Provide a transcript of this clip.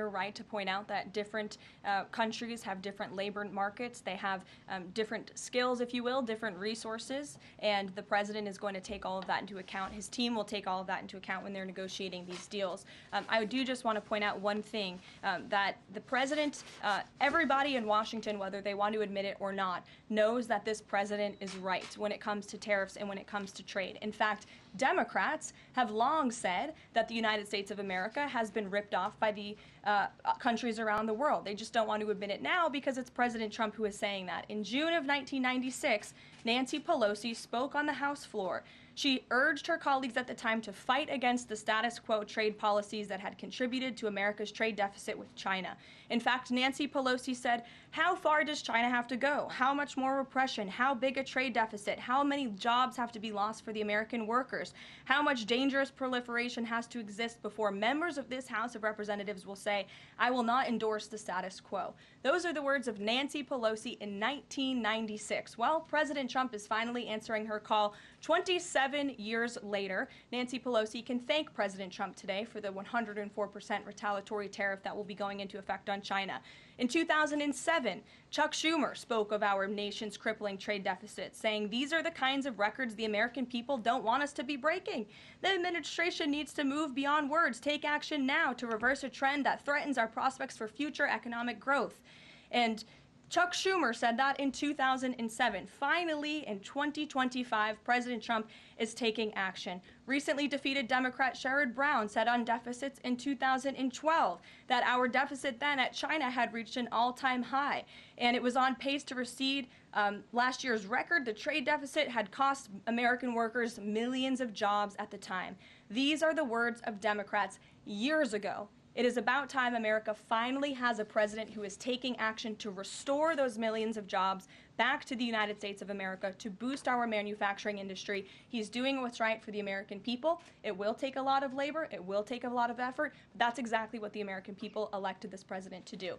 you're right to point out that different countries have different labor markets. They have different skills, if you will, different resources, and the president is going to take all of that into account. His team will take all of that into account when they're negotiating these deals. I do just want to point out one thing, that the president, everybody in Washington, whether they want to admit it or not, knows that this president is right when it comes to tariffs and when it comes to trade. In fact, Democrats have long said that the United States of America has been ripped off by the countries around the world. They just don't want to admit it now because it's President Trump who is saying that. In June of 1996, Nancy Pelosi spoke on the House floor. She urged her colleagues at the time to fight against the status quo trade policies that had contributed to America's trade deficit with China. In fact, Nancy Pelosi said, "How far does China have to go? How much more repression? How big a trade deficit? How many jobs have to be lost for the American workers? How much dangerous proliferation has to exist before members of this House of Representatives will say, 'I will not endorse the status quo'?" Those are the words of Nancy Pelosi in 1996. Well, President Trump is finally answering her call 27 years later. Nancy Pelosi can thank President Trump today for the 104% retaliatory tariff that will be going into effect on China. In 2007, Chuck Schumer spoke of our nation's crippling trade deficit, saying, "These are the kinds of records the American people don't want us to be breaking. The administration needs to move beyond words, take action now to reverse a trend that threatens our prospects for future economic growth." And Chuck Schumer said that in 2007. Finally, in 2025, President Trump is taking action. Recently defeated Democrat Sherrod Brown said on deficits in 2012 that our deficit then at China had reached an all-time high, and it was on pace to recede last year's record. The trade deficit had cost American workers millions of jobs at the time. These are the words of Democrats years ago. It is about time America finally has a president who is taking action to restore those millions of jobs back to the United States of America, to boost our manufacturing industry. He's doing what's right for the American people. It will take a lot of labor. It will take a lot of effort. But that's exactly what the American people elected this president to do.